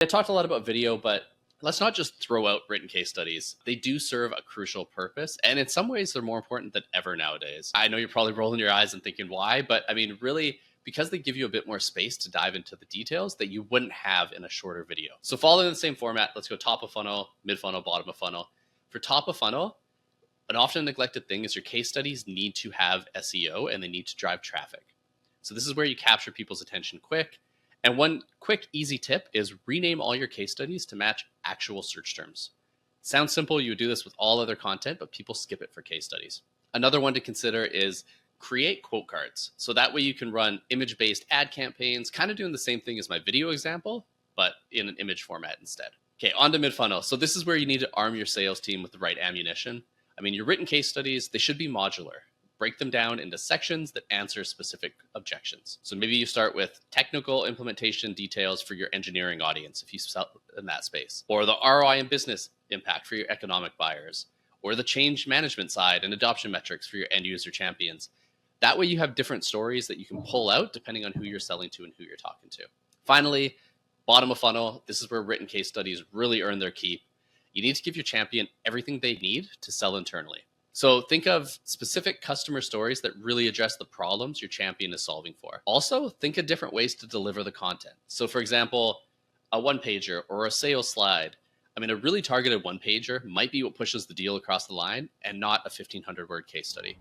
I talked a lot about video, but let's not just throw out written case studies. They do serve a crucial purpose, and in some ways, they're more important than ever nowadays. I know you're probably rolling your eyes and thinking, why? But I mean, really, because they give you a bit more space to dive into the details that you wouldn't have in a shorter video. So following the same format, let's go top of funnel, mid funnel, bottom of funnel. For top of funnel, an often neglected thing is your case studies need to have SEO and they need to drive traffic. So this is where you capture people's attention quick. And one quick, easy tip is rename all your case studies to match actual search terms. Sounds simple, you would do this with all other content, but people skip it for case studies. Another one to consider is create quote cards. So that way you can run image-based ad campaigns, kind of doing the same thing as my video example, but in an image format instead. Okay, on to mid-funnel. So this is where you need to arm your sales team with the right ammunition. I mean, your written case studies, they should be modular. Break them down into sections that answer specific objections. So maybe you start with technical implementation details for your engineering audience if you sell in that space, or the ROI and business impact for your economic buyers, or the change management side and adoption metrics for your end user champions. That way you have different stories that you can pull out depending on who you're selling to and who you're talking to. Finally, bottom of funnel, this is where written case studies really earn their keep. You need to give your champion everything they need to sell internally. So think of specific customer stories that really address the problems your champion is solving for. Also, think of different ways to deliver the content. So for example, a one-pager or a sales slide. I mean, a really targeted one-pager might be what pushes the deal across the line and not a 1,500-word case study.